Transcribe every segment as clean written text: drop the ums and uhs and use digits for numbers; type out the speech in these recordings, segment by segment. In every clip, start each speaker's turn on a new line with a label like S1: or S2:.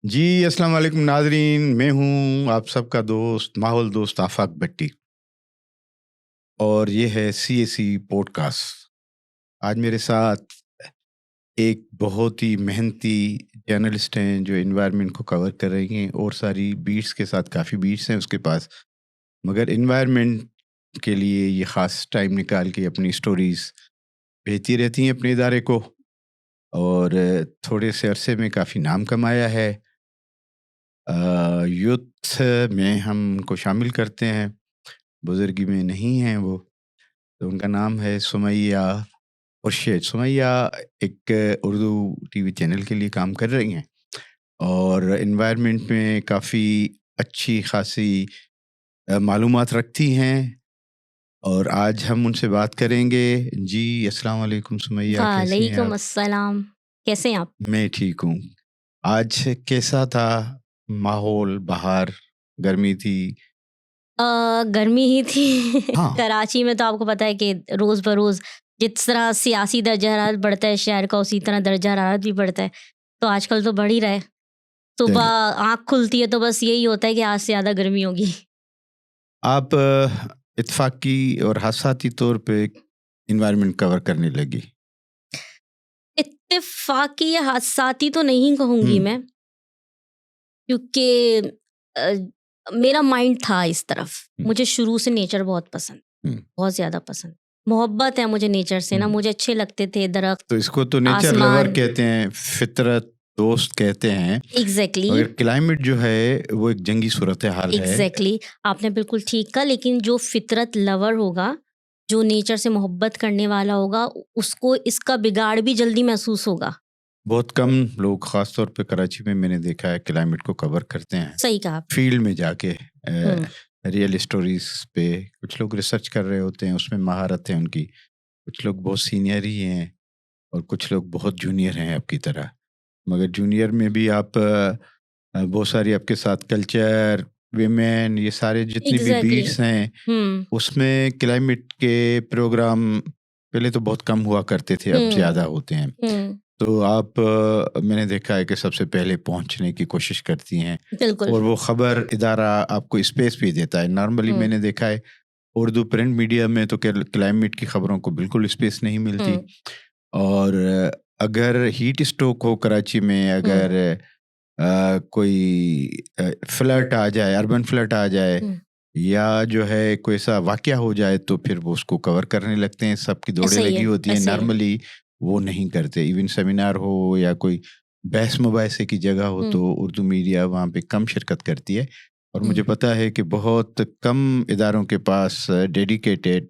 S1: जी, अस्सलाम वालेकुम नाज़रीन, मैं हूँ आप सबका दोस्त, माहौल दोस्त आफ़ाक भट्टी और ये है सीएसी पॉडकास्ट। आज मेरे साथ एक बहुत ही मेहनती जर्नलिस्ट हैं जो एनवायरनमेंट को कवर कर रही हैं और सारी बीट्स के साथ काफ़ी बीट्स हैं उसके पास। मगर एनवायरनमेंट के लिए ये ख़ास टाइम निकाल के अपनी स्टोरीज़ भेजती रहती हैं अपने इदारे को और थोड़े से अरसे में काफ़ी नाम कमाया है। यूथ में हम उनको शामिल करते हैं, बुज़ुर्गी में नहीं हैं वो। तो उनका नाम है सुमैया खुर्शीद। सुमैया एक उर्दू टीवी चैनल के लिए काम कर रही हैं और एनवायरनमेंट में काफ़ी अच्छी खासी मालूमात रखती हैं और आज हम उनसे बात करेंगे। जी, अस्सलाम वालेकुम सुमैया, कैसी हैं
S2: वालेकुम
S1: आप?
S2: अस्सलाम। कैसे हैं आप?
S1: मैं ठीक हूँ। आज कैसा था माहौल बाहर? गर्मी थी?
S2: गर्मी ही थी।
S1: हाँ,
S2: कराची में तो आपको पता है कि रोज़ बरोज़ जिस तरह सियासी दर्जा हरारत बढ़ता है शहर का, उसी तरह दर्जा हरारत भी बढ़ता है। तो आजकल तो बढ़ ही रहा है। सुबह
S1: चलो।
S2: आँख खुलती है तो बस यही होता है कि आज से ज़्यादा गर्मी होगी।
S1: आप इत्तफ़ाक़ी और हादसाती तौर पे एनवायरनमेंट कवर करने लगी।
S2: इत्तेफ़ाक़ी या हादसाती तो नहीं कहूँगी
S1: हुँ,
S2: मैं, क्योंकि अ, मेरा माइंड था इस तरफ।
S1: हुँ,
S2: मुझे शुरू से नेचर बहुत पसंद,
S1: हुँ,
S2: बहुत ज़्यादा पसंद। मोहब्बत है मुझे नेचर से ना,
S1: हुँ।
S2: मुझे अच्छे लगते थे दरख्त,
S1: तो इसको तो नेचर लवर
S2: आसमान।
S1: कहते हैं, फ़ितरत दोस्त कहते हैं,
S2: एग्ज़ैक्टली,
S1: मगर क्लाइमेट जो है वो एक जंगी सूरत-ए-हाल है।
S2: एग्ज़ैक्टली आपने बिल्कुल ठीक कहा, लेकिन जो फ़ितरत लवर होगा, जो नेचर से मोहब्बत करने वाला होगा, उसको इसका बिगाड़ भी जल्दी महसूस होगा।
S1: बहुत कम लोग ख़ास तौर पे कराची में मैंने देखा है क्लाइमेट को कवर करते हैं,
S2: सही कहा आपने।
S1: फ़ील्ड में जाके
S2: हुँ,
S1: रियल स्टोरीज़ पे। कुछ लोग रिसर्च कर रहे होते हैं, उसमें महारत है उनकी। कुछ लोग बहुत सीनियर ही हैं और कुछ लोग बहुत जूनियर हैं आपकी तरह। मगर जूनियर में भी आप बहुत सारी आपके साथ कल्चर, विमेन, ये सारे जितनी भी
S2: एग्ज़ैक्टली।
S1: बीट्स हैं,
S2: हुँ,
S1: उसमें क्लाइमेट के प्रोग्राम पहले तो बहुत कम हुआ करते थे, अब
S2: हुँ,
S1: ज़्यादा होते हैं।
S2: हुँ,
S1: तो आप मैंने देखा है कि सबसे पहले पहुँचने की कोशिश करती हैं
S2: बिल्कुल।
S1: और वो ख़बर इदारा आपको स्पेस भी देता है। नॉर्मली
S2: हुँ,
S1: मैंने देखा है उर्दू प्रिंट मीडिया में तो क्लाइमेट की ख़बरों को बिल्कुल स्पेस नहीं मिलती
S2: हुँ,
S1: और अगर हीट स्ट्रोक हो कराची में,
S2: हुँ,
S1: अगर कोई फ्लड आ जाए, अर्बन फ्लड आ जाए
S2: हुँ,
S1: या जो है कोई ऐसा वाक़या हो जाए तो फिर वो उसको कवर करने लगते हैं, सबकी दौड़ें
S2: ऐसा ही
S1: लगी
S2: है,
S1: होती हैं।
S2: ऐसे ही है।
S1: नॉर्मली वो नहीं करते। इवन सेमिनार हो या कोई बहस-मुबाहिसे की जगह हो
S2: हुँ,
S1: तो उर्दू मीडिया वहाँ पे कम शिरकत करती है और
S2: हुँ,
S1: मुझे पता है कि बहुत कम इदारों के पास डेडिकेटेड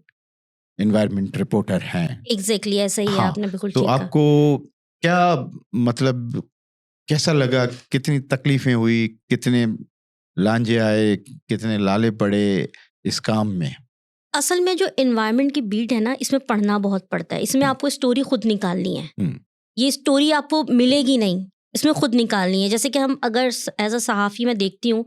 S1: एनवायरनमेंट रिपोर्टर हैं।
S2: एग्ज़ैक्टली ऐसा ही है,
S1: हाँ,
S2: आपने बिल्कुल
S1: तो
S2: ठीक कहा।
S1: आपको क्या मतलब कैसा लगा? कितनी तकलीफ़ें हुई? कितने लांझे आए? कितने लाले पड़े इस काम में?
S2: असल में जो एनवायरनमेंट की बीट है ना, इसमें पढ़ना बहुत पड़ता है। इसमें
S1: हुँ,
S2: आपको स्टोरी खुद निकालनी है।
S1: हुँ,
S2: ये स्टोरी आपको मिलेगी नहीं, इसमें खुद निकालनी है। जैसे कि हम अगर एज़ अ सहाफ़ी मैं देखती हूँ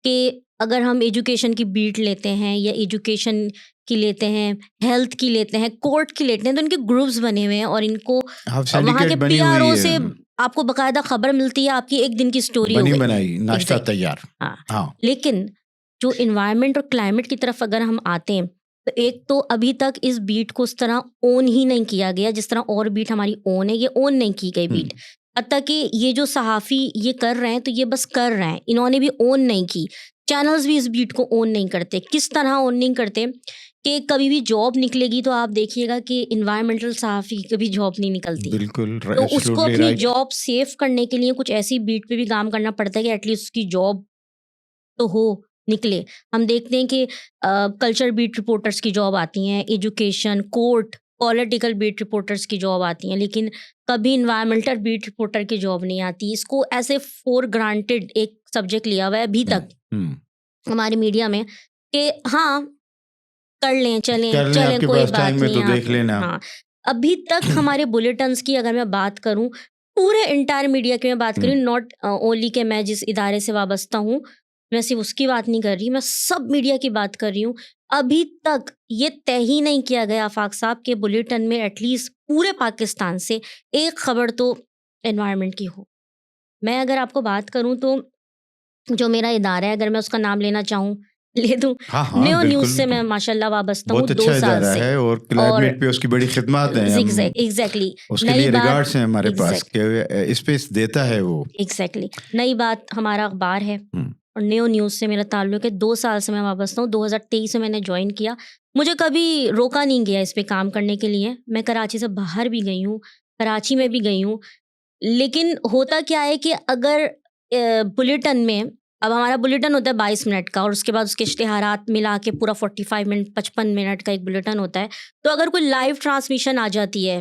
S2: कि अगर हम एजुकेशन की बीट लेते हैं या एजुकेशन की लेते हैं, हेल्थ की लेते हैं, कोर्ट की लेते हैं, तो इनके ग्रुप्स बने हुए हैं और इनको
S1: हाफ
S2: वहाँ के
S1: सिंडिकेट बनी हुई
S2: पीआरओ
S1: है।
S2: से आपको बाकायदा खबर मिलती है, आपकी एक दिन की स्टोरी हो गई।
S1: बनी-बनाई, नाश्ता
S2: एग्ज़ैक्टली,
S1: तैयार।
S2: हाँ।
S1: हाँ,
S2: लेकिन जो एनवायरनमेंट और क्लाइमेट की तरफ अगर हम आते हैं, तो एक तो अभी तक इस बीट को उस तरह ओन ही नहीं किया गया जिस तरह और बीट हमारी ओन है, ये ओन नहीं की गई
S1: हुँ,
S2: बीट। हत्ता कि ये जो सहाफ़ी ये कर रहे हैं तो ये बस कर रहे हैं, इन्होंने भी ओन नहीं की। चैनल्स भी इस बीट को ओन नहीं करते। किस तरह ओन नहीं करते कि कभी भी जॉब निकलेगी तो आप देखिएगा कि एनवायरमेंटल सहाफ़ी की कभी जॉब नहीं निकलती।
S1: बिल्कुल
S2: तो उसको
S1: एब्सोल्यूटली
S2: अपनी
S1: राइट।
S2: जॉब सेव करने के लिए कुछ ऐसी बीट पे भी काम करना पड़ता है कि एटलीस्ट उसकी जॉब तो हो, निकले। हम देखते हैं कि कल्चर बीट रिपोर्टर्स की जॉब आती हैं, education, court, political beat reporters की जॉब आती हैं, लेकिन कभी एनवायरमेंटल बीट रिपोर्टर की जॉब नहीं आती। इसको ऐसे फॉर ग्रांटेड एक सब्जेक्ट लिया हुआ है अभी
S1: हुँ,
S2: तक
S1: हुँ।
S2: हमारे मीडिया में कि हाँ, कर लें, चलें
S1: कर लें,
S2: चलें
S1: आपके
S2: कोई
S1: पास
S2: बात
S1: टाइम है
S2: नहीं
S1: तो
S2: आप।
S1: देख लेना।
S2: हाँ, अभी तक हमारे बुलेटिन्स की अगर मैं बात करूँ, पूरे एंटायर मीडिया की मैं बात
S1: हुँ,
S2: करूँ, नॉट ओनली कि मैं जिस इदारे से वाबस्ता हूँ, मैं सिर्फ़ उसकी बात नहीं कर रही, मैं सब मीडिया की बात कर रही हूँ। अभी तक ये तय ही नहीं किया गया आफ़ाक साहब के बुलेटिन में एटलीस्ट पूरे पाकिस्तान से एक खबर तो एनवायरनमेंट की हो। मैं अगर आपको बात करूँ तो जो मेरा इदारा है, अगर मैं उसका नाम लेना चाहूँ ले दूँ।
S1: हाँ, हाँ,
S2: न्यो न्यूज़ से
S1: बिल्कुल।
S2: मैं माशाल्लाह वाबस्ता हूँ
S1: बहुत
S2: 2
S1: अच्छा
S2: साल
S1: इदारा
S2: से।
S1: है और
S2: और
S1: क्लाइमेट पे उसकी बड़ी खिदमत हैं। हम
S2: एग्ज़ैक्टली
S1: उसके
S2: नई
S1: लिए
S2: बात
S1: रिगार्ड्स हैं हमारे पास
S2: एग्ज़ैक्ट
S1: कि स्पेस देता है वो।
S2: एग्ज़ैक्टली नई बात हमारा अखबार है
S1: हुँ।
S2: और न्यो न्यूज़ से मेरा ताल्लुक है। 2 साल से मैं वाबस्ता हूँ, 2023 में मैंने जॉइन किया। मुझे कभी रोका नहीं गया इस पे काम करने के लिए। मैं कराची से बाहर भी गई हूँ, कराची में भी गई हूँ। लेकिन होता क्या है कि अगर बुलेटिन में, अब हमारा बुलेटिन होता है 22 मिनट का और उसके बाद उसके इश्तिहारात मिला के पूरा 45 मिनट 55 मिनट का एक बुलेटिन होता है। तो अगर कोई लाइव ट्रांसमिशन आ जाती है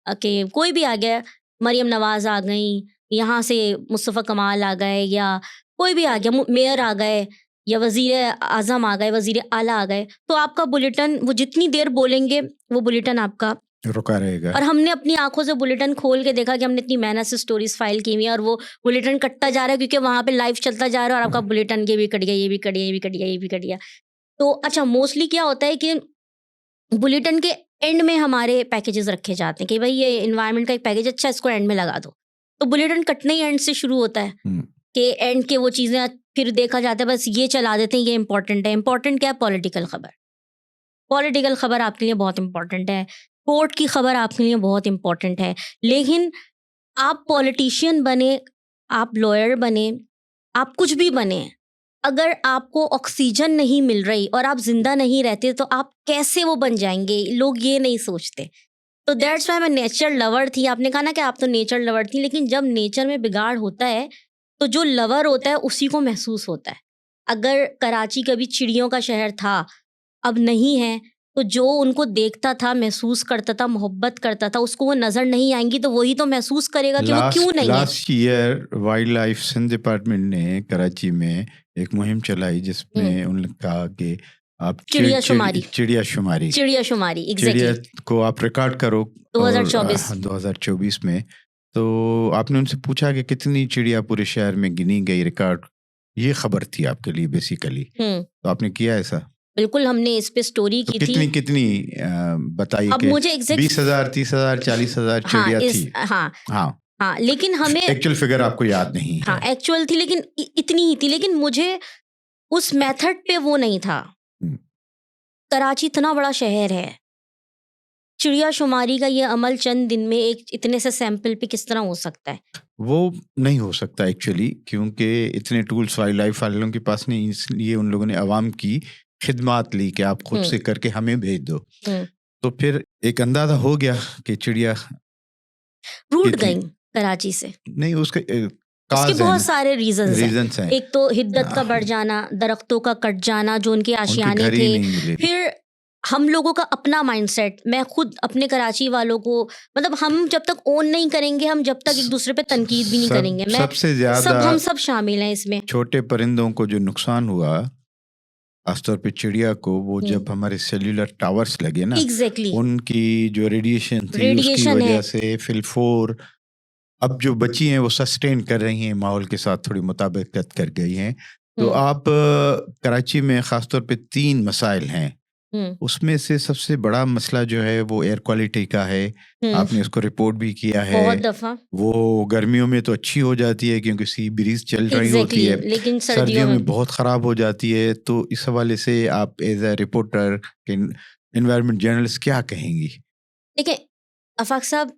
S2: कि कोई भी आ गया, मरियम नवाज़ आ गई, यहाँ से मुस्तफ़ा कमाल आ गए या कोई भी आ गया, मेयर आ गए या वज़ीर आज़म आ गए, वज़ीर आला आ गए, तो आपका बुलेटिन वो जितनी देर बोलेंगे वो बुलेटिन आपका।
S1: रुका रहेगा।
S2: और हमने अपनी आंखों से बुलेटिन खोल के देखा कि हमने इतनी मेहनत से स्टोरीज फाइल की हुई है और वो बुलेटिन कटता जा रहा है क्योंकि वहाँ पे लाइव चलता जा रहा है और आपका बुलेटिन ये भी कट गया, ये भी कट गया, ये भी कट गया, ये भी कट गया। तो अच्छा, मोस्टली क्या होता है कि बुलेटिन के एंड में हमारे पैकेजेस रखे जाते हैं कि भाई ये एनवायरनमेंट का एक पैकेज अच्छा, इसको एंड में लगा दो। तो बुलेटिन कटने ही एंड से शुरू होता है
S1: हुँ।
S2: कि एंड के वो चीज़ें फिर देखा जाता है, बस ये चला देते हैं, ये इंपॉर्टेंट है। इंपॉर्टेंट क्या है? पॉलिटिकल खबर। पॉलिटिकल खबर आपके लिए बहुत इंपॉर्टेंट है, कोर्ट की खबर आपके लिए बहुत इंपॉर्टेंट है। लेकिन आप पॉलिटिशियन बने, आप लॉयर बने, आप कुछ भी बने, अगर आपको ऑक्सीजन नहीं मिल रही और आप जिंदा नहीं रहते तो आप कैसे वो बन जाएंगे? लोग ये नहीं सोचते। तो दैट्स वाई मैं नेचर लवर थी। आपने कहा ना कि आप तो नेचर लवर थी, लेकिन जब नेचर में बिगाड़ होता है तो जो लवर होता है उसी को महसूस होता है। अगर कराची कभी चिड़ियों का शहर था, अब नहीं है, तो जो उनको देखता था, महसूस करता था, मोहब्बत करता था, उसको वो नज़र नहीं आएंगी तो वही तो महसूस करेगा कि वो क्यों नहीं है।
S1: Last year wildlife Sindh department ने कराची में एक मुहिम चलाई जिसमें उन्होंने कहा कि आप
S2: चिड़िया शुमारी
S1: चिड़िया शुमारी
S2: एग्जैक्टली
S1: चिड़िया को आप रिकॉर्ड करो। और
S2: 2024
S1: 2024 में तो आपने उनसे पूछा कि कितनी चिड़िया पूरे शहर में गिनी गई, रिकॉर्ड ये खबर थी आपके लिए बेसिकली। तो आपने किया ऐसा?
S2: बिल्कुल, हमने इस पे स्टोरी
S1: तो
S2: की
S1: कितनी
S2: थी।
S1: कितनी बताइए
S2: अब
S1: कि
S2: मुझे एग्जैक्ट
S1: 20,000 30,000 40,000 चिड़िया थी?
S2: हाँ
S1: हाँ,
S2: हाँ, लेकिन हमें
S1: एक्चुअल फिगर आपको याद नहीं
S2: हाँ
S1: है।
S2: एक्चुअल थी, लेकिन इतनी ही थी, लेकिन मुझे उस मेथड पे वो नहीं था।
S1: हम्म,
S2: कराची इतना बड़ा शहर है, चिड़िया शुमारी का ये अमल चंद दिन में एक इतने से सैंपल पे किस तरह हो सकता है?
S1: वो नहीं हो सकता एक्चुअली, क्योंकि इतने टूल्स वाइल्ड लाइफ वालों के पास नहीं, इसलिए उन लोगों ने आवाम की खिदमत ली कि आप खुद से करके हमें भेज दो। तो फिर एक अंदाजा हो गया कि चिड़िया
S2: रूट
S1: कितनी
S2: गई कराची से।
S1: नहीं, उसके
S2: उसके
S1: काज हैं,
S2: बहुत सारे रीजंस हैं।
S1: हैं।
S2: एक तो हिद्दत का बढ़ जाना, दरख्तों का कट जाना, जो उनके
S1: उनके
S2: आशियाने
S1: घर ही
S2: थे।
S1: नहीं मिले।
S2: फिर हम लोगों का अपना माइंडसेट, मैं खुद अपने कराची वालों को, मतलब हम जब तक ओन नहीं करेंगे, हम जब तक एक दूसरे पे तनकीद भी नहीं करेंगे, मैं
S1: सबसे ज्यादा
S2: हम सब शामिल हैं इसमें।
S1: छोटे परिंदों को जो नुकसान हुआ, खासतौर पे चिड़िया को, वो जब हमारे सेल्यूलर टावर्स लगे ना,
S2: एग्जैक्टली
S1: उनकी जो रेडिएशन थी उसकी
S2: रेडिएशन
S1: वजह
S2: है।
S1: से फिलफोर अब जो बची हैं वो सस्टेन कर रही हैं, माहौल के साथ थोड़ी मुताबिकत कर गई हैं। तो आप कराची में खासतौर पे 3 मसाइल हैं, उसमें से सबसे बड़ा मसला जो है वो एयर क्वालिटी का है। आपने इसको रिपोर्ट भी किया है।
S2: बहुत दफा
S1: वो गर्मियों में तो अच्छी हो जाती है क्योंकि सी ब्रीज चल रही होती है,
S2: लेकिन
S1: सर्दियों में बहुत ख़राब हो जाती है। तो इस हवाले से आप as a reporter, environment journalist क्या कहेंगी?
S2: देखिए Afaq sahab,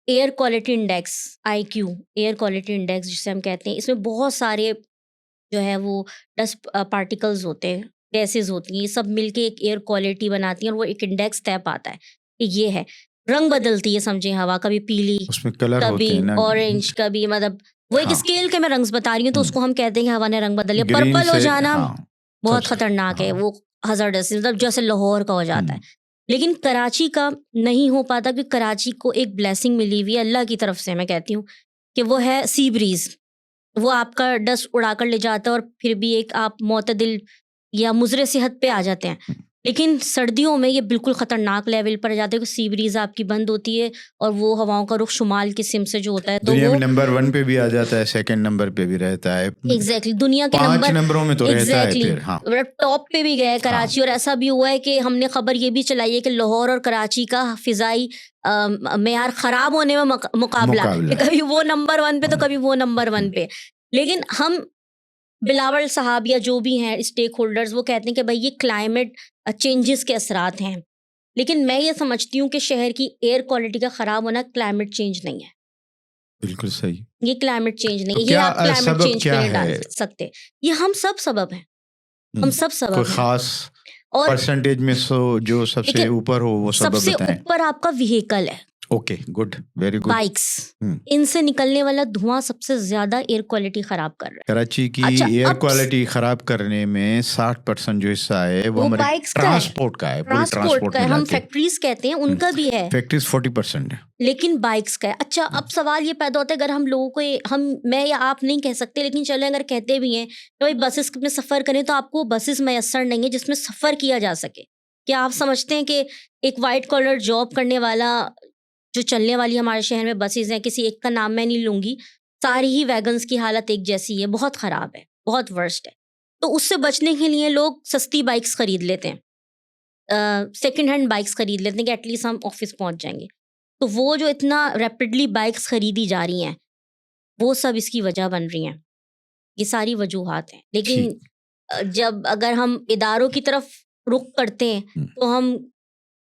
S2: air quality index IQ, air quality index जिसे हम कहते हैं, इसमें बहुत सारे जो है वो डस्ट पार्टिकल्स होते हैं, गैसेस होती हैं, ये सब मिलके एक एयर क्वालिटी बनाती हैं और वो एक इंडेक्स तय पाता है कि ये है। रंग बदलती है, समझे, हवा कभी पीली,
S1: उसमें कलर होते
S2: कभी
S1: हैं ना।
S2: ऑरेंज, कभी मतलब वो एक
S1: हाँ।
S2: स्केल के मैं रंग्स बता रही हूँ, तो उसको हम कहते हैं कि हवा ने रंग बदल लिया।
S1: ग्रीन
S2: पर्पल हो
S1: से
S2: जाना बहुत
S1: सबसे
S2: खतरनाक है,
S1: हाँ।
S2: वो हजार्डस, मतलब जैसे लाहौर का हो जाता है। लेकिन कराची का नहीं हो पाता क्योंकि कराची को एक ब्लेसिंग मिली हुई है अल्लाह की तरफ से, मैं कहती हूँ कि वो है सी ब्रीज। वो आपका डस्ट उड़ा कर ले जाता है और फिर भी एक आप मोतदिल या मुजरे सेहत पे आ जाते हैं। लेकिन सर्दियों में ये बिल्कुल ख़तरनाक लेवल पर जाते हैं कि सी ब्रीज़ आपकी बंद होती है और वो हवाओं का रुख शुमाल की सिम से जो होता है तो
S1: दुनिया
S2: वो
S1: में नंबर 1 पे भी आ जाता है, सेकंड नंबर पे भी रहता है,
S2: एग्जैक्टली दुनिया के
S1: 5
S2: नंबर
S1: नंबरों में तो रहता है
S2: एग्जैक्टली
S1: फिर। हाँ,
S2: टॉप पे भी गया है
S1: हाँ,
S2: कराची। और ऐसा भी हुआ है कि हमने खबर ये भी चलाई है कि लाहौर और कराची का फिजाई मेयार खराब होने में मुकाबला कि
S1: मुकाबला।
S2: कभी वो नंबर 1 पे तो
S1: हाँ,
S2: कभी वो नंबर 1 पे। लेकिन हम बिलावल साहब या जो भी हैं स्टेक होल्डर्स वो कहते हैं कि भाई ये क्लाइमेट चेंजेस के असरात हैं। लेकिन मैं ये समझती हूँ कि शहर की एयर क्वालिटी का ख़राब होना क्लाइमेट चेंज नहीं है।
S1: बिल्कुल सही।
S2: ये क्लाइमेट चेंज नहीं
S1: तो
S2: है, ये
S1: क्या
S2: आप क्लाइमेट
S1: सबब
S2: चेंज पे
S1: क्या
S2: नहीं डाल
S1: है?
S2: सकते। ये हम सब सबब हैं, हम
S1: हुँ,
S2: सब
S1: कोई
S2: सबब हैं।
S1: ख़ास
S2: और
S1: परसेंटेज में जो सबसे
S2: देखिए
S1: ऊपर हो वो सबब
S2: सबसे
S1: बताएँ?
S2: ऊपर आपका व्हीकल है,
S1: okay, good, very good.
S2: Bikes.
S1: हुँ।
S2: इनसे निकलने वाला धुआं सबसे ज़्यादा एयर क्वालिटी ख़राब कर रहा है।
S1: कराची की
S2: अच्छा
S1: एयर
S2: अब
S1: क्वालिटी खराब करने में 60% जो हिस्सा है वो
S2: वो
S1: हमारे
S2: बाइक्स का है,
S1: ट्रांसपोर्ट का है, पूरे
S2: ट्रांसपोर्ट
S1: ट्रांसपोर्ट
S2: का है,
S1: मिला
S2: हम
S1: के।
S2: फैक्ट्रीज़ कहते हैं उनका भी है।
S1: फैक्ट्रीज 40% है।
S2: लेकिन बाइक्स का है। अच्छा अब सवाल ये पैदा होता है अगर हम लोगों को हम मैं या आप नहीं कह सकते लेकिन चलो अगर कहते भी हैं तो भाई बसेस में सफ़र करें तो आपको बसेस मैसर नहीं है जिसमें सफ़र किया जा सके। क्या आप समझते हैं कि एक वाइट कॉलर जॉब करने वाला जो चलने वाली हमारे शहर में बसेस हैं, किसी एक का नाम मैं नहीं लूँगी, सारी ही वैगन्स की हालत एक जैसी है, बहुत ख़राब है, बहुत वर्स्ट है। तो उससे बचने के लिए लोग सस्ती बाइक्स खरीद लेते हैं, सेकंड हैंड बाइक्स खरीद लेते हैं कि एटलीस्ट हम ऑफिस पहुंच जाएंगे। तो वो जो इतना रैपिडली बाइक्स खरीदी जा रही हैं वो सब इसकी वजह बन रही हैं। ये सारी वजूहात हैं। लेकिन
S1: ठीक।
S2: जब अगर हम इदारों की तरफ रुख करते हैं
S1: हुँ,
S2: तो हम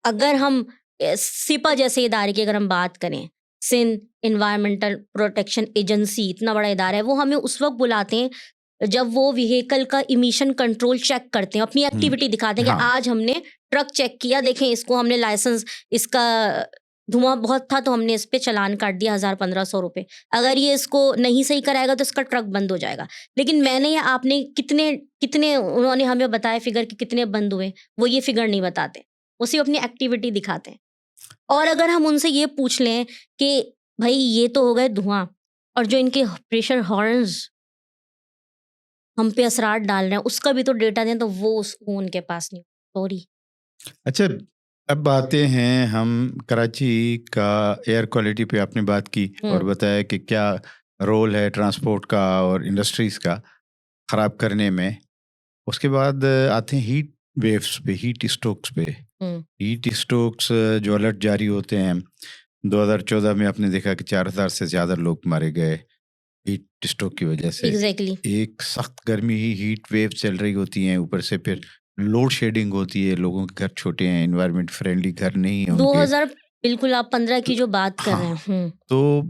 S2: अगर हम सिपा जैसे इदारे की अगर हम बात करें, सिंध इन्वायरमेंटल प्रोटेक्शन एजेंसी इतना बड़ा इदारा है, वो हमें उस वक्त बुलाते हैं जब वो व्हीकल का इमिशन कंट्रोल चेक करते हैं, अपनी
S1: हुँ,
S2: एक्टिविटी दिखाते हैं कि
S1: हाँ,
S2: आज हमने ट्रक चेक किया, देखें इसको हमने लाइसेंस, इसका धुआं बहुत था तो हमने इस पे चालान काट दिया 1000-1500 रुपए। अगर ये इसको नहीं सही कराएगा तो इसका ट्रक बंद हो जाएगा। लेकिन मैंने या आपने कितने कितने उन्होंने हमें बताया फिगर कि कितने बंद हुए, वो ये फिगर नहीं बताते, वो सिर्फ अपनी एक्टिविटी दिखाते हैं। और अगर हम उनसे ये पूछ लें कि भाई ये तो हो गए धुआं और जो इनके प्रेशर हॉर्न्स हम पे असरात डाल रहे हैं उसका भी तो डेटा दें, तो वो उनके पास नहीं। सॉरी।
S1: अच्छा, अब आते हैं हम कराची का एयर क्वालिटी पे आपने बात की और बताया कि क्या रोल है ट्रांसपोर्ट का और इंडस्ट्रीज़ का ख़राब करने में। उसके बाद आते हैं हीट वेव्स पे, हीट स्ट्रोक्स पे। हीट स्ट्रोक्स जो अलर्ट जारी होते हैं, 2014 में आपने देखा कि 4000 से ज़्यादा लोग मारे गए हीट स्ट्रोक की वजह से।
S2: एग्जैक्टली।
S1: एक सख्त गर्मी ही हीट वेव चल रही होती हैं, ऊपर से फिर लोड शेडिंग होती है, लोगों के घर छोटे हैं, एनवायरनमेंट फ्रेंडली घर नहीं है उनके।
S2: 2000 बिल्कुल आप 15 की
S1: तो
S2: जो बात कर रहे
S1: हाँ,
S2: हैं।
S1: तो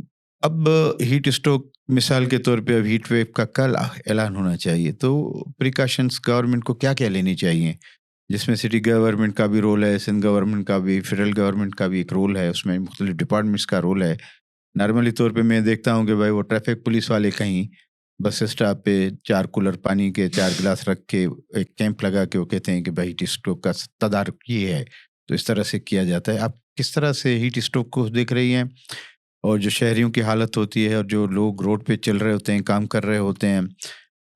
S1: अब हीट स्ट्रोक मिसाल के तौर पे अब हीट वेव का कल ऐलान होना चाहिए, तो प्रिकॉशंस गवर्नमेंट को क्या-क्या लेनी चाहिए? जिसमें सिटी गवर्नमेंट का भी रोल है, सिंध गवर्नमेंट का भी, फेडरल गवर्नमेंट का भी एक रोल है, उसमें मुख्तलिफ डिपार्टमेंट्स का रोल है। नॉर्मली तौर पे मैं देखता हूँ कि भाई वो ट्रैफिक पुलिस वाले कहीं बस स्टॉप पे 4 कूलर पानी के 4 गिलास रख के एक कैंप लगा के वो कहते हैं कि भाई हीट स्ट्रोक का तदारुक ये है, तो इस तरह से किया जाता है। आप किस तरह से हीट स्ट्रोक को देख रही हैं? और जो शहरियों की हालत होती है और जो लोग रोड पे चल रहे होते हैं, काम कर रहे होते हैं,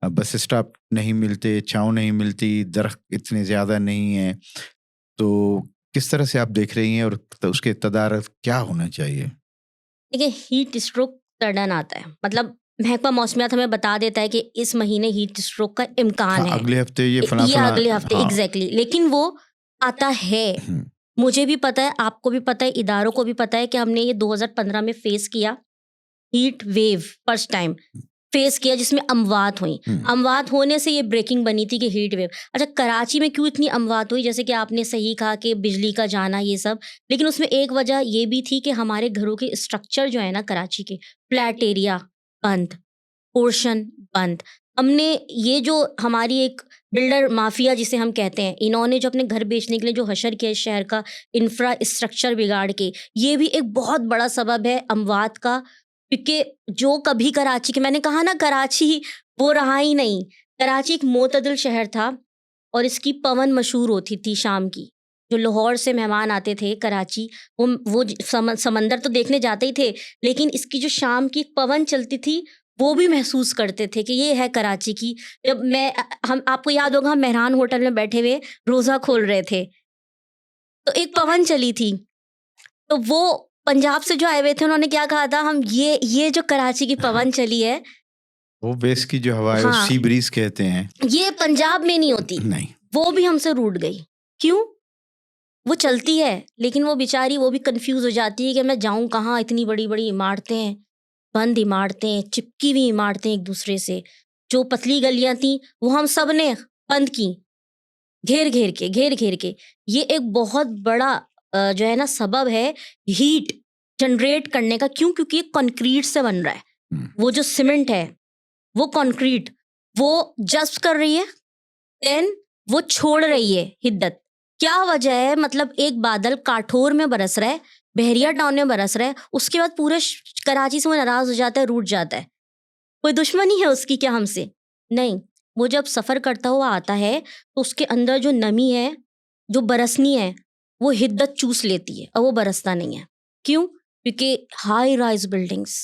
S1: बस स्टॉप नहीं मिलते, छाँव नहीं मिलती, दरख्त इतने ज़्यादा नहीं हैं, तो किस तरह से आप देख रही हैं और उसके तदारक क्या होना चाहिए?
S2: देखिए हीट स्ट्रोक सडन आता है, मतलब महकमा मौसमियात हमें बता देता है कि इस महीने हीट स्ट्रोक का इम्कान
S1: हाँ,
S2: है,
S1: अगले हफ्ते ये
S2: या
S1: फला-फला।
S2: अगले हफ्ते
S1: हाँ।
S2: एग्जैक्टली। लेकिन वो आता है,
S1: हुँ,
S2: मुझे भी पता है, आपको भी पता है, इदारों को भी पता है कि हमने ये 2015 में फेस किया heat wave, first time face किया जिसमें अमवात हुई।
S1: हुँ,
S2: अमवात होने से ये ब्रेकिंग बनी थी कि हीट वेव। अच्छा कराची में क्यों इतनी अमवात हुई, जैसे कि आपने सही कहा कि बिजली का जाना ये सब, लेकिन उसमें एक वजह ये भी थी कि हमारे घरों के स्ट्रक्चर जो है ना कराची के, फ्लैट एरिया बंद, पोर्शन बंद। हमने ये जो हमारी एक बिल्डर माफिया जिसे हम कहते हैं, इन्होंने जो अपने घर बेचने के लिए जो हशर किया इस शहर का इंफ्रास्ट्रक्चर बिगाड़ के, ये भी एक बहुत बड़ा सबब है अमवात का। क्योंकि जो कभी कराची के, मैंने कहा ना कराची वो रहा ही नहीं। कराची एक मोतदिल शहर था और इसकी पवन मशहूर होती थी शाम की। जो लाहौर से मेहमान आते थे कराची, वो समंदर तो देखने जाते ही थे, लेकिन इसकी जो शाम की पवन चलती थी वो भी महसूस करते थे कि ये है कराची की। जब हम आपको याद होगा, हम मेहरान होटल में बैठे हुए रोज़ा खोल रहे थे, तो एक पवन चली थी, तो वो पंजाब से जो आए हुए थे उन्होंने क्या कहा था, हम ये जो कराची की पवन चली है,
S1: वो बेस की जो हवा है,
S2: हाँ,
S1: सी ब्रीज कहते हैं,
S2: ये पंजाब में नहीं होती।
S1: नहीं,
S2: वो भी हमसे रूठ गई। क्यों? वो चलती है, लेकिन वो बेचारी वो भी कंफ्यूज हो जाती है कि मैं जाऊं कहाँ, इतनी बड़ी बड़ी इमारतें, बंद इमारतें, चिपकी हुई इमारतें एक दूसरे से। जो पतली गलियां थी वो हम सब ने बंद की, घेर घेर के। ये एक बहुत बड़ा जो है ना सबब है हीट जनरेट करने का। क्यों? क्योंकि ये कंक्रीट से बन रहा है। वो जो सीमेंट है, वो कंक्रीट, वो जज्ब कर रही है, देन वो छोड़ रही है हिद्दत। क्या वजह है? मतलब एक बादल काठोर में बरस रहा है, बहरिया टाउन में बरस रहा है, उसके बाद पूरे कराची से वो नाराज हो जाता है, रूठ जाता है। कोई दुश्मनी है उसकी क्या हमसे? नहीं। वो जब सफ़र करता हुआ आता है तो उसके अंदर जो नमी है, जो बरसनी है, वो हिद्दत चूस लेती है और वो बरसता नहीं है। क्यों? क्योंकि हाई राइज बिल्डिंग्स,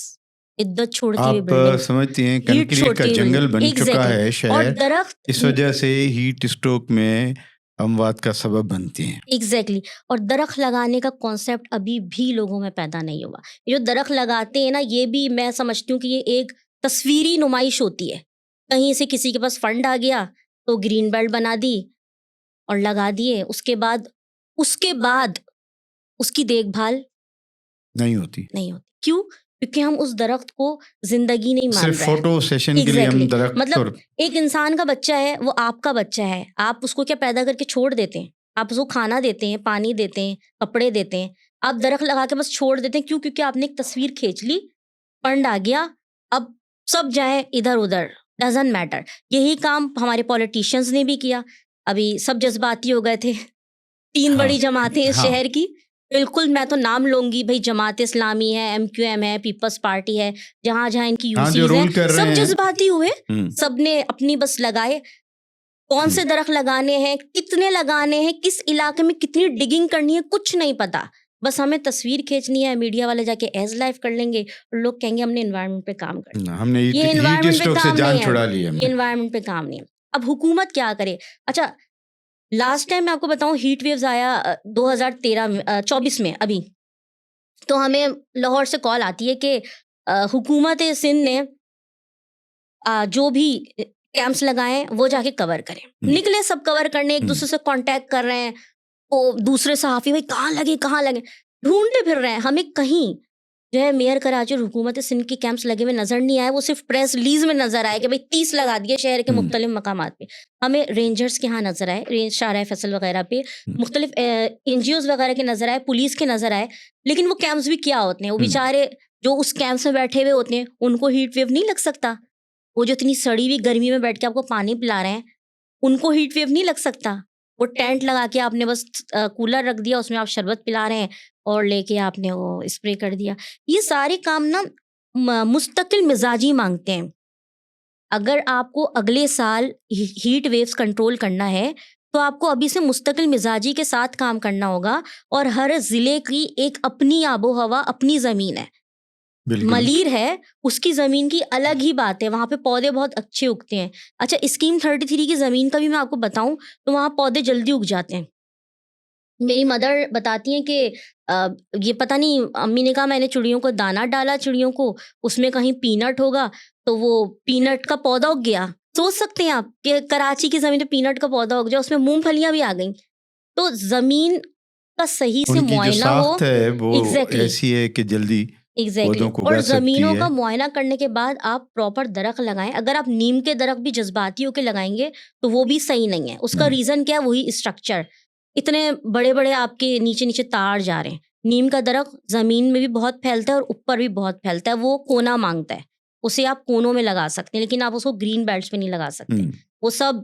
S2: हिद्दत छोड़ती हुई
S1: आप
S2: बिल्डिंग्स,
S1: समझती हैं
S2: हीट
S1: कंक्रीट का
S2: छोड़ती हुई
S1: जंगल
S2: बिल्डिंग,
S1: बन चुका
S2: एग्जैक्टली।
S1: है
S2: और
S1: शहर,
S2: दरख्त,
S1: इस वजह से हीट स्ट्रोक में अमवात का सबब बनती हैं।
S2: एग्जैक्टली। और दरख्त लगाने का कॉन्सेप्ट अभी भी लोगों में पैदा नहीं हुआ। ये जो दरख्त लगाते हैं ना, ये भी मैं समझती हूँ कि ये एक तस्वीरी नुमाइश होती है। कहीं से किसी के पास फंड आ गया तो ग्रीन बेल्ट बना दी और लगा दिए। उसके बाद उसकी देखभाल
S1: नहीं होती,
S2: नहीं होती। क्यों? क्योंकि हम उस दरख्त को जिंदगी नहीं मान
S1: सिर्फ
S2: रहे हैं।
S1: फोटो सेशन के लिए हम
S2: एग्जैक्टली।
S1: दरख्त
S2: मतलब एक इंसान का बच्चा है, वो आपका बच्चा है, आप उसको क्या पैदा करके छोड़ देते हैं? आप उसको खाना देते हैं, पानी देते हैं, कपड़े देते हैं। आप दरख्त लगा के बस छोड़ देते हैं। क्यों? क्योंकि आपने एक तस्वीर खींच ली, फंड आ गया, अब सब जाए इधर उधर, डजंट मैटर। यही काम हमारे पॉलिटिशियंस ने भी किया। अभी सब जज्बाती हो गए थे। 3
S1: हाँ,
S2: बड़ी जमातें इस
S1: हाँ।
S2: शहर की, बिल्कुल मैं तो नाम लूंगी भाई, जमात इस्लामी है, MQM है, पीपल्स पार्टी है, जहां जहां इनकी
S1: हाँ, जो
S2: यूसीज
S1: रूल
S2: हैं,
S1: कर रहे
S2: सब
S1: हैं।
S2: जज्बाती हुए,
S1: हम्म,
S2: सबने अपनी बस लगाए। कौन से दरख्त लगाने हैं, कितने लगाने हैं, किस इलाके में कितनी डिगिंग करनी है, कुछ नहीं पता। बस हमें तस्वीर खींचनी है, मीडिया वाले जाके एज लाइव कर लेंगे और लोग कहेंगे हमने एनवायरनमेंट पे काम कर।
S1: हमने
S2: ये
S1: हीट
S2: एनवायरनमेंट पे
S1: स्ट्रोक से
S2: काम
S1: जान
S2: नहीं
S1: छुड़ा
S2: है,
S1: ली
S2: ये
S1: हमने।
S2: एनवायरनमेंट पे काम नहीं है। अब हुकूमत क्या करे? अच्छा, लास्ट टाइम मैं आपको बताऊं, हीट वेव्स आया 2013 में, 24 में अभी। तो हमें लाहौर से कॉल आती है कि हुकूमत सिंध ने जो भी कैंप्स लगाए हैं वो जाके कवर करें। निकले सब कवर करने, एक दूसरे से कांटेक्ट कर रहे हैं। वो दूसरे सहाफ़ी, भाई कहाँ लगे, ढूंढते फिर रहे हैं। हमें कहीं जो है मेयर कराची और हुकूमत सिंध के कैंप्स लगे हुए नजर नहीं आए। वो सिर्फ प्रेस रिलीज में नजर आए कि भाई 30 लगा दिए शहर के मुख्तलिफ मकामात पे। हमें रेंजर्स के यहाँ नजर आए, रेंज शाहराह फैसल वगैरह पे, मुख्तलिफ NGOs वगैरह के नजर आए, पुलिस के नजर आए। लेकिन वो कैंप्स भी क्या होते हैं? वो बेचारे जो उस कैंप्स में बैठे हुए होते हैं, उनको हीट वेव नहीं लग सकता। वो जो इतनी सड़ी हुई गर्मी में बैठ के आपको पानी पिला रहे हैं, उनको हीट वेव नहीं लग सकता। वो टेंट लगा के आपने बस कूलर रख दिया, उसमें आप शरबत पिला रहे हैं और लेके आपने वो स्प्रे कर दिया। ये सारे काम ना मुस्तकिल मिजाजी मांगते हैं। अगर आपको अगले साल हीट वेव्स कंट्रोल करना है तो आपको अभी से मुस्तकिल मिजाजी के साथ काम करना होगा। और हर ज़िले की एक अपनी आबो हवा, अपनी ज़मीन है। मलीर है, उसकी ज़मीन की अलग ही बात है, वहाँ पे पौधे बहुत अच्छे उगते हैं। अच्छा, स्कीम 33 की ज़मीन का भी मैं आपको बताऊं तो वहाँ पौधे जल्दी उग जाते हैं। मेरी मदर बताती हैं कि ये पता नहीं, अम्मी ने कहा मैंने चिड़ियों को दाना डाला, चिड़ियों को, उसमें कहीं पीनट होगा तो वो पीनट का पौधा उग गया। सोच सकते हैं आप कि कराची की ज़मीन पे पीनट का पौधा उग जाए, उसमें मूंगफलियां भी आ गई। तो ज़मीन का सही से
S1: उनकी जो
S2: मुआयना हो,
S1: साख्त है वो
S2: एग्जैक्टली
S1: ऐसी है कि जल्दी
S2: एग्जैक्टली
S1: पौधों को
S2: और
S1: उगा सकती
S2: ज़मीनों
S1: है।
S2: का मुआयना करने के बाद आप प्रॉपर दरख्त लगाएं। अगर आप नीम के दरख्त भी जज्बाती होकर लगाएंगे तो वो भी सही नहीं है। उसका रीज़न क्या है? वही स्ट्रक्चर, इतने बड़े बड़े आपके नीचे नीचे तार जा रहे हैं। नीम का दरख्त ज़मीन में भी बहुत फैलता है और ऊपर भी बहुत फैलता है। वो कोना मांगता है, उसे आप कोनों में लगा सकते हैं, लेकिन आप उसको ग्रीन बेल्ट्स पे नहीं लगा सकते। वो सब,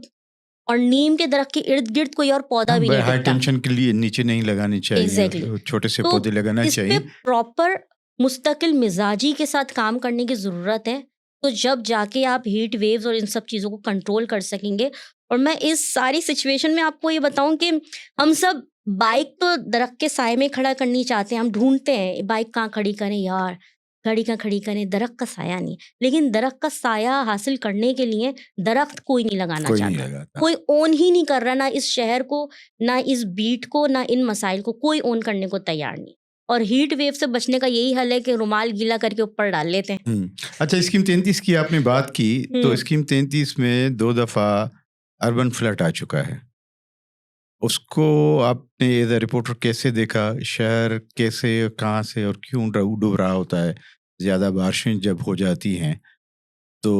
S2: और नीम के दरख्त के इर्द गिर्द कोई और पौधा भी नहीं
S1: हाई
S2: टिकता।
S1: टेंशन के लिए नीचे नहीं लगानी चाहिए,
S2: एग्जैक्टली
S1: छोटे से
S2: तो
S1: पौधे लगाना
S2: इस पे
S1: चाहिए।
S2: प्रॉपर मुस्तकिल मिजाजी के साथ काम करने की ज़रूरत है। तो जब जाके आप हीट वेव्स और इन सब चीज़ों को कंट्रोल कर सकेंगे। और मैं इस सारी सिचुएशन में आपको ये बताऊं कि हम सब बाइक तो दरख्त के साए में खड़ा करनी चाहते हैं, हम ढूंढते हैं बाइक कहाँ खड़ी करें यार, घड़ी का खड़ी करें, दरख्त का साया नहीं। लेकिन दरख्त का साया हासिल करने के लिए दरख्त कोई नहीं लगाना
S1: कोई नहीं
S2: चाहता,
S1: लगाता।
S2: कोई ओन ही नहीं कर रहा, ना इस शहर को, ना इस बीट को, ना इन मसाइल को कोई ओन करने को तैयार नहीं। और हीट वेव से बचने का यही हल है कि रुमाल गीला करके ऊपर डाल लेते हैं।
S1: अच्छा, स्कीम 33 की आपने बात की, तो स्कीम 33 में 2 दफ़ा अर्बन फ्लड आ चुका है। उसको आपने एज अ रिपोर्टर कैसे देखा? शहर कैसे, कहाँ से और क्यों डूब रहा होता है? ज़्यादा बारिशें जब हो जाती हैं, तो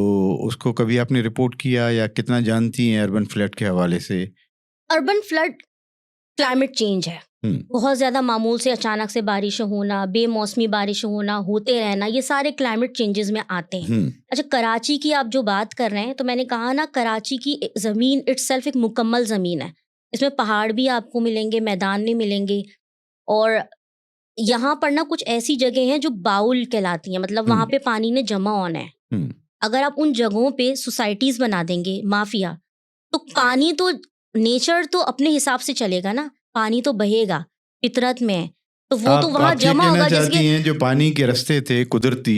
S1: उसको कभी आपने रिपोर्ट किया या कितना जानती हैं अर्बन फ्लड के हवाले से?
S2: अर्बन फ्लड क्लाइमेट चेंज है। बहुत ज़्यादा मामूल से अचानक से बारिश होना, बेमौसमी बारिश होना, होते रहना, ये सारे क्लाइमेट चेंजेस में आते हैं। अच्छा, कराची की आप जो बात कर रहे हैं, तो मैंने कहा ना, कराची की ज़मीन इटसेल्फ एक मुकम्मल ज़मीन है। इसमें पहाड़ भी आपको मिलेंगे, मैदान भी मिलेंगे, और यहाँ पर ना कुछ ऐसी जगह हैं जो बाउल कहलाती हैं, मतलब वहाँ पे पानी ने जमा होना है। अगर आप उन जगहों पे सोसाइटीज़ बना देंगे, माफिया, तो पानी तो, नेचर तो अपने हिसाब से चलेगा ना, पानी तो बहेगा, फितरत में है, तो वो तो वहाँ जमा होगा।
S1: जैसे कि जो पानी के रास्ते थे कुदरती,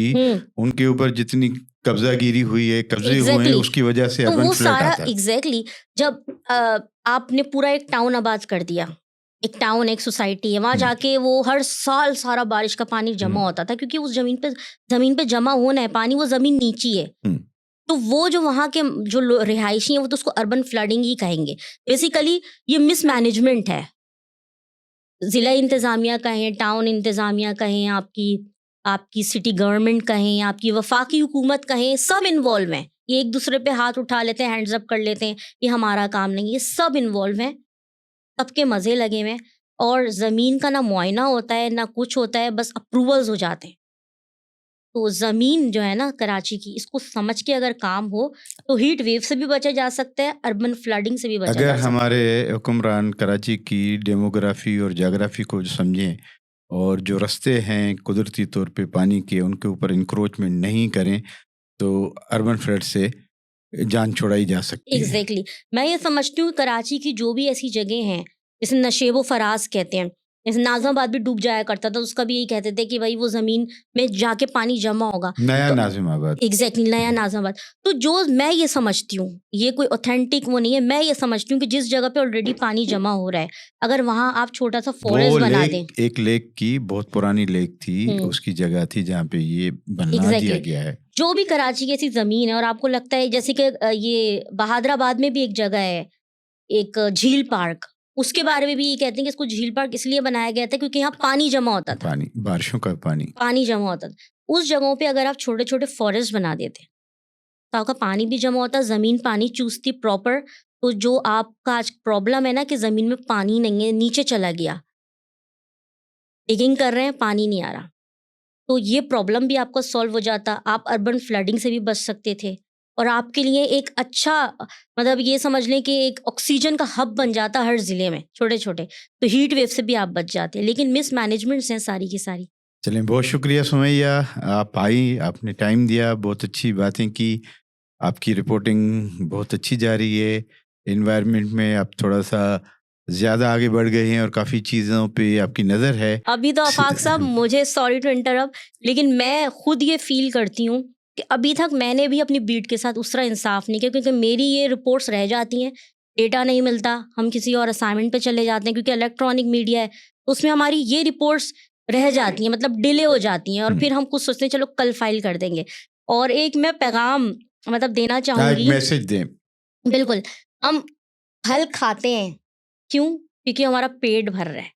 S1: उनके ऊपर जितनी कब्जागिरी हुई है, कब्जे हुए हैं, उसकी वजह से
S2: तो
S1: अर्बन
S2: वो
S1: फ्लड
S2: सारा
S1: आता है।
S2: जब आपने पूरा एक टाउन आबाद कर दिया, एक टाउन, एक सोसाइटी है, वहाँ जाके वो हर साल सारा बारिश का पानी जमा होता था, क्योंकि उस जमीन पे जमा होना है पानी, वो जमीन नीची है, तो वो जो वहाँ के जो रिहायशी हैं, वो तो उसको अर्बन फ्लडिंग ही कहेंगे। बेसिकली ये मिसमैनेजमेंट है। ज़िला इंतज़ामिया कहें, टाउन इंतज़ामिया कहें, आपकी सिटी गवर्नमेंट कहें, आपकी वफाकी हुकूमत कहें, सब इन्वॉल्व हैं। ये एक दूसरे पे हाथ उठा लेते हैं, हैंड्स अप कर लेते हैं, ये हमारा काम नहीं, ये सब इन्वॉल्व हैं, सबके मज़े लगे हुए हैं, और ज़मीन का ना मुआयना होता है, ना कुछ होता है, बस अप्रूवल्स हो जाते हैं। तो ज़मीन जो है ना कराची की, इसको समझ के अगर काम हो, तो हीट वेव से भी बचा जा सकता है, अर्बन फ्लडिंग से भी बचा जा सकता है।
S1: अगर हमारे हुक्मरान कराची की डेमोग्राफी और जोग्राफी को समझें, और जो रास्ते हैं कुदरती तौर पे पानी के, उनके ऊपर इंक्रोचमेंट नहीं करें, तो अर्बन फ्लड से जान छुड़ाई जा सकती है।
S2: एग्जैक्टली मैं ये समझती हूँ कराची की जो भी ऐसी जगह हैं, जैसे नशेबो फराज कहते हैं, जैसे नाज़िमाबाद भी डूब जाया करता था, उसका भी यही कहते थे कि भाई वो ज़मीन में जाके पानी जमा होगा,
S1: नया
S2: तो
S1: नाज़िमाबाद।
S2: एग्जैक्टली नया नाज़िमाबाद। तो जो मैं ये समझती हूँ, ये कोई ऑथेंटिक वो नहीं है, मैं ये समझती हूँ कि जिस जगह पे ऑलरेडी पानी जमा हो रहा है, अगर वहाँ आप छोटा सा फॉरेस्ट बना दें,
S1: एक लेक की, बहुत पुरानी लेक थी, उसकी जगह थी जहाँ पे ये बनना दिया गया है।
S2: जो भी कराची की ऐसी ज़मीन है, और आपको लगता है जैसे कि ये बहादुराबाद में भी एक जगह है, एक झील पार्क, उसके बारे में भी ये कहते हैं कि इसको झील पार्क इसलिए बनाया गया था क्योंकि यहाँ पानी जमा होता था,
S1: बारिशों का पानी
S2: जमा होता था। उस जगहों पे अगर आप छोटे छोटे फॉरेस्ट बना देते, तो आपका पानी भी जमा होता, ज़मीन पानी चूसती प्रॉपर। तो जो आपका आज प्रॉब्लम है ना कि ज़मीन में पानी नहीं है, नीचे चला गया, डिगिंग कर रहे हैं, पानी नहीं आ रहा, तो ये प्रॉब्लम भी आपका सॉल्व हो जाता, आप अर्बन फ्लडिंग से भी बच सकते थे, और आपके लिए एक अच्छा, मतलब ये समझ लें कि एक ऑक्सीजन का हब बन जाता हर ज़िले में छोटे छोटे, तो हीट वेव से भी आप बच जाते। लेकिन मिसमैनेजमेंट्स हैं सारी की सारी।
S1: चलें, बहुत शुक्रिया सुमैया, आप आई, आपने टाइम दिया, बहुत अच्छी बातें की, आपकी रिपोर्टिंग बहुत अच्छी जा रही है। एनवायरनमेंट में आप थोड़ा सा ज़्यादा आगे बढ़ गए हैं और काफ़ी चीज़ों पे आपकी नज़र है।
S2: अभी तो आफाक साहब, मुझे सॉरी टू इंटरप्ट, लेकिन मैं खुद ये फील करती हूँ कि अभी तक मैंने भी अपनी बीट के साथ उस तरह इंसाफ नहीं किया, क्योंकि मेरी ये रिपोर्ट्स रह जाती हैं, डेटा नहीं मिलता, हम किसी और असाइनमेंट पे चले जाते हैं, क्योंकि इलेक्ट्रॉनिक मीडिया है, उसमें हमारी ये रिपोर्ट्स रह जाती हैं, मतलब डिले हो जाती हैं, और फिर हम कुछ सोचते हैं चलो कल फाइल कर देंगे। और एक मैं पैगाम मतलब देना चाहूँगी,
S1: मैसेज दें।
S2: बिल्कुल, हम फल खाते हैं क्यों? क्योंकि हमारा पेट भर रहा है,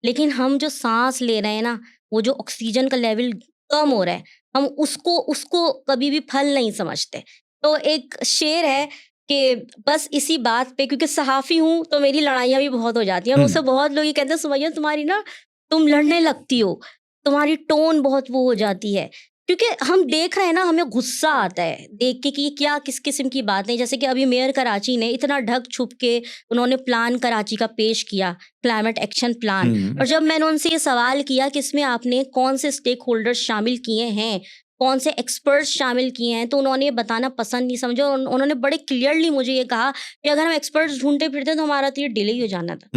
S2: लेकिन हम जो सांस ले रहे हैं ना, वो जो ऑक्सीजन का लेवल कम हो रहा है, हम उसको कभी भी फल नहीं समझते। तो एक शेर है कि बस इसी बात पे, क्योंकि सहाफ़ी हूँ तो मेरी लड़ाइयाँ भी बहुत हो जाती हैं, और मुझसे बहुत लोग ये कहते हैं सुमैया तुम्हारी ना, तुम लड़ने लगती हो, तुम्हारी टोन बहुत वो हो जाती है, क्योंकि हम देख रहे हैं ना, हमें गुस्सा आता है देख के कि ये क्या किस किस्म की बातें। जैसे कि अभी मेयर कराची ने इतना ढक छुप के उन्होंने प्लान कराची का पेश किया, क्लाइमेट एक्शन प्लान, और जब मैंने उनसे ये सवाल किया कि इसमें आपने कौन से स्टेक होल्डर्स शामिल किए हैं, कौन से एक्सपर्ट्स शामिल किए हैं, तो उन्होंने ये बताना पसंद नहीं समझा, और उन्होंने बड़े क्लियरली मुझे ये कहा कि अगर हम एक्सपर्ट्स ढूंढते फिरते तो हमारा तो ये डिले ही हो जाना था।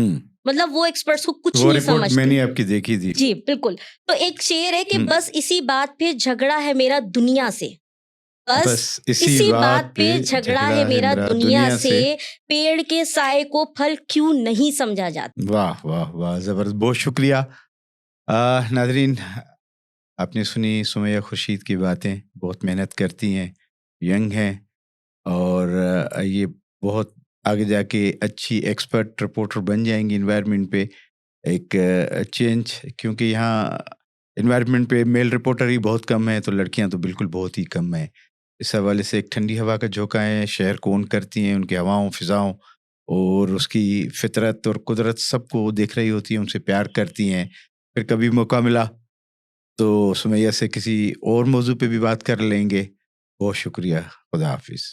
S2: मतलब वो एक्सपर्ट्स को कुछ
S1: वो
S2: नहीं
S1: रिपोर्ट
S2: समझते।
S1: मैंने आपकी देखी थी।
S2: जी बिल्कुल। तो एक शेर है कि
S1: हम्म।
S2: बस इसी बात पे झगड़ा है मेरा दुनिया से, बस
S1: बस इसी
S2: इसी
S1: बात
S2: बात
S1: पे
S2: पे झगड़ा है मेरा दुनिया से, पेड़ के साए को फल क्यों नहीं समझा जाता।
S1: वाह वाह वाह, जबरदस्त, बहुत शुक्रिया। नाजरीन, आपने सुनी सुमैया खुर्शीद की बातें। बहुत मेहनत करती हैं, यंग हैं, और ये बहुत आगे जाके अच्छी एक्सपर्ट रिपोर्टर बन जाएंगी इन्वायरमेंट पे। एक चेंज, क्योंकि यहाँ इन्वायरमेंट पे मेल रिपोर्टर ही बहुत कम है, तो लड़कियां तो बिल्कुल बहुत ही कम है। इस हवाले से एक ठंडी हवा का झोंका है, शहर को ओन करती हैं, उनकी हवाओं फिजाओं और उसकी फितरत और कुदरत सबको देख रही होती हैं, उनसे प्यार करती हैं। फिर कभी मौका मिला तो सुमैया से किसी और मौजू पे भी बात कर लेंगे। बहुत शुक्रिया। खुदा हाफिज।